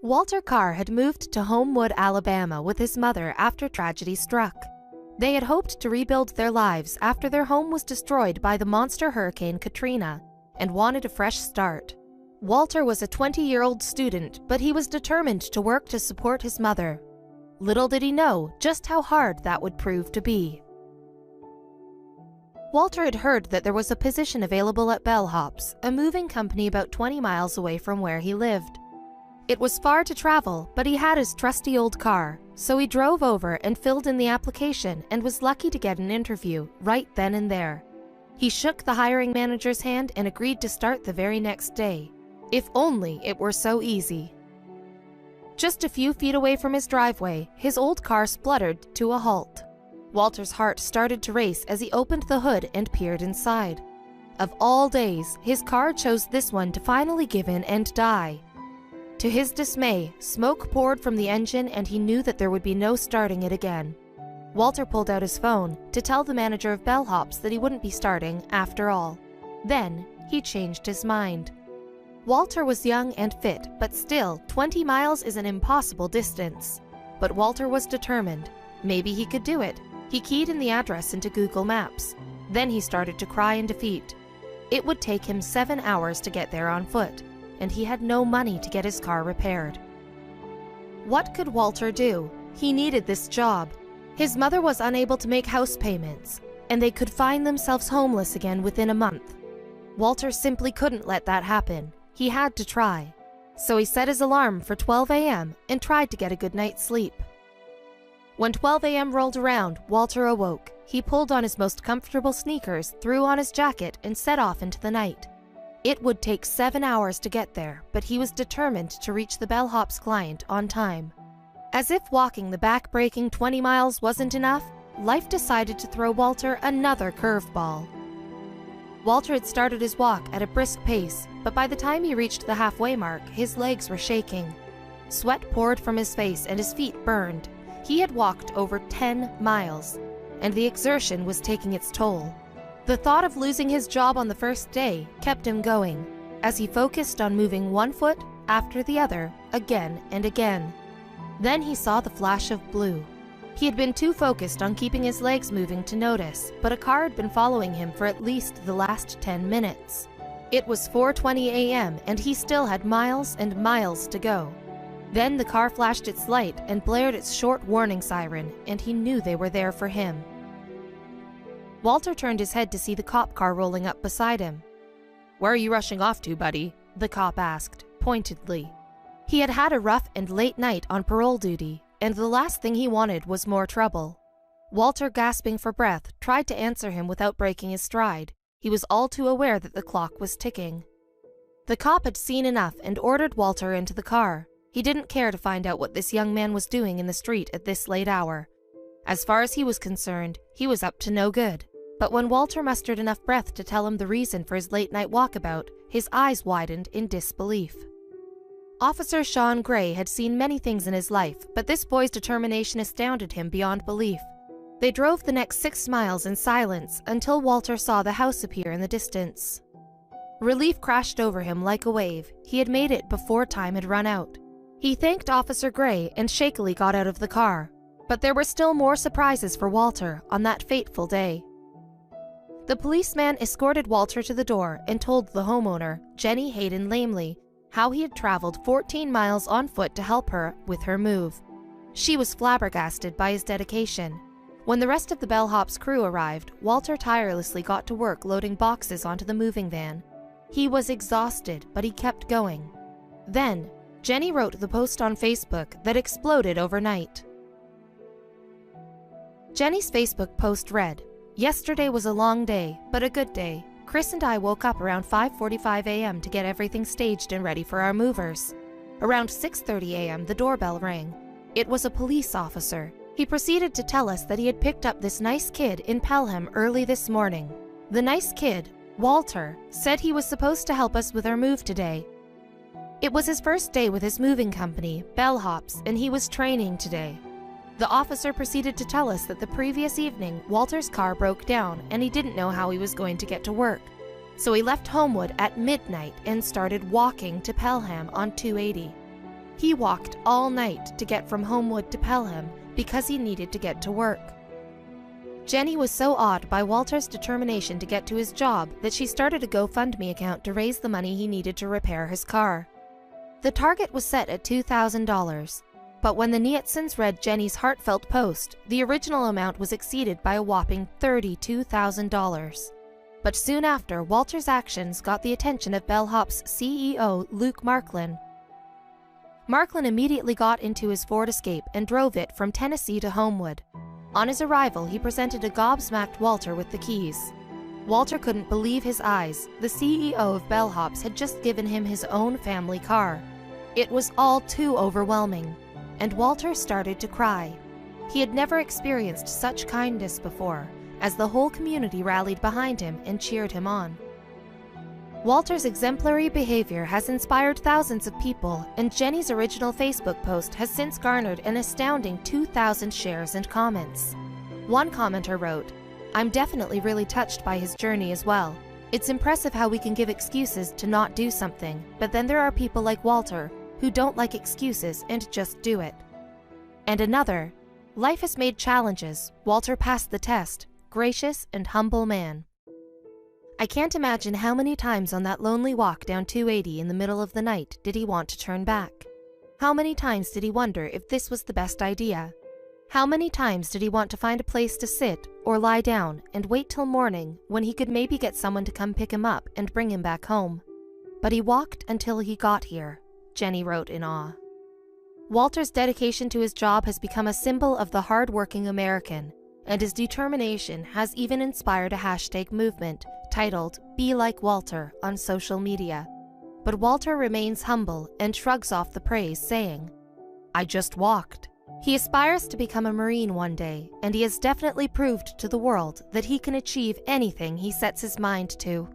Walter Carr had moved to Homewood, Alabama with his mother after tragedy struck. They had hoped to rebuild their lives after their home was destroyed by the monster hurricane Katrina and wanted a fresh start. Walter was a 20-year-old student, but he was determined to work to support his mother. Little did he know just how hard that would prove to be. Walter had heard that there was a position available at Bellhops, a moving company about 20 miles away from where he lived. It was far to travel, but he had his trusty old car, so he drove over and filled in the application and was lucky to get an interview right then and there. He shook the hiring manager's hand and agreed to start the very next day. If only it were so easy. Just a few feet away from his driveway, his old car spluttered to a halt. Walter's heart started to race as he opened the hood and peered inside. Of all days, his car chose this one to finally give in and die. To his dismay, smoke poured from the engine and he knew that there would be no starting it again. Walter pulled out his phone to tell the manager of Bellhops that he wouldn't be starting after all. Then, he changed his mind. Walter was young and fit, but still, 20 miles is an impossible distance. But Walter was determined. Maybe he could do it. He keyed in the address into Google Maps. Then he started to cry in defeat. It would take him 7 hours to get there on foot, and he had no money to get his car repaired. What could Walter do? He needed this job. His mother was unable to make house payments, and they could find themselves homeless again within a month. Walter simply couldn't let that happen. He had to try. So he set his alarm for 12 a.m. and tried to get a good night's sleep. When 12 a.m. rolled around, Walter awoke. He pulled on his most comfortable sneakers, threw on his jacket, and set off into the night. It would take 7 hours to get there, but he was determined to reach the Bellhops client on time. As if walking the back-breaking 20 miles wasn't enough, life decided to throw Walter another curveball. Walter had started his walk at a brisk pace, but by the time he reached the halfway mark, his legs were shaking. Sweat poured from his face and his feet burned. He had walked over 10 miles, and the exertion was taking its toll. The thought of losing his job on the first day kept him going, as he focused on moving one foot after the other again and again. Then he saw the flash of blue. He had been too focused on keeping his legs moving to notice, but a car had been following him for at least the last 10 minutes. It was 4:20 a.m. and he still had miles and miles to go. Then the car flashed its light and blared its short warning siren, and he knew they were there for him. Walter turned his head to see the cop car rolling up beside him. "Where are you rushing off to, buddy?" the cop asked, pointedly. He had had a rough and late night on parole duty, and the last thing he wanted was more trouble. Walter, gasping for breath, tried to answer him without breaking his stride. He was all too aware that the clock was ticking. The cop had seen enough and ordered Walter into the car. He didn't care to find out what this young man was doing in the street at this late hour. As far as he was concerned, he was up to no good. But when Walter mustered enough breath to tell him the reason for his late-night walkabout, his eyes widened in disbelief. Officer Sean Gray had seen many things in his life, but this boy's determination astounded him beyond belief. They drove the next 6 miles in silence until Walter saw the house appear in the distance. Relief crashed over him like a wave. He had made it before time had run out. He thanked Officer Gray and shakily got out of the car. But there were still more surprises for Walter on that fateful day. The policeman escorted Walter to the door and told the homeowner, Jenny Hayden Lamely, how he had traveled 14 miles on foot to help her with her move. She was flabbergasted by his dedication. When the rest of the Bellhops crew arrived, Walter tirelessly got to work loading boxes onto the moving van. He was exhausted, but he kept going. Then, Jenny wrote the post on Facebook that exploded overnight. Jenny's Facebook post read, "Yesterday was a long day, but a good day. Chris and I woke up around 5:45 a.m. to get everything staged and ready for our movers. Around 6:30 a.m. the doorbell rang. It was a police officer. He proceeded to tell us that he had picked up this nice kid in Pelham early this morning. The nice kid, Walter, said he was supposed to help us with our move today. It was his first day with his moving company, Bellhops, and he was training today. The officer proceeded to tell us that the previous evening, Walter's car broke down and he didn't know how he was going to get to work. So he left Homewood at midnight and started walking to Pelham on 280. He walked all night to get from Homewood to Pelham because he needed to get to work. Jenny was so awed by Walter's determination to get to his job that she started a GoFundMe account to raise the money he needed to repair his car. The target was set at $2,000, but when the Nietzschans read Jenny's heartfelt post, the original amount was exceeded by a whopping $32,000. But soon after, Walter's actions got the attention of Bellhop's CEO, Luke Marklin. Marklin immediately got into his Ford Escape and drove it from Tennessee to Homewood. On his arrival, he presented a gobsmacked Walter with the keys. Walter couldn't believe his eyes. The CEO of Bellhops had just given him his own family car. It was all too overwhelming, and Walter started to cry. He had never experienced such kindness before, as the whole community rallied behind him and cheered him on. Walter's exemplary behavior has inspired thousands of people, and Jenny's original Facebook post has since garnered an astounding 2,000 shares and comments. One commenter wrote, "I'm definitely really touched by his journey as well. It's impressive how we can give excuses to not do something, but then there are people like Walter who don't like excuses and just do it." And another, "Life has made challenges. Walter passed the test. Gracious and humble man." I can't imagine how many times on that lonely walk down 280 in the middle of the night did he want to turn back. How many times did he wonder if this was the best idea? How many times did he want to find a place to sit or lie down and wait till morning when he could maybe get someone to come pick him up and bring him back home? But he walked until he got here, Jenny wrote in awe. Walter's dedication to his job has become a symbol of the hard-working American, and his determination has even inspired a hashtag movement titled "Be Like Walter" on social media. But Walter remains humble and shrugs off the praise, saying, "I just walked." He aspires to become a Marine one day, and he has definitely proved to the world that he can achieve anything he sets his mind to.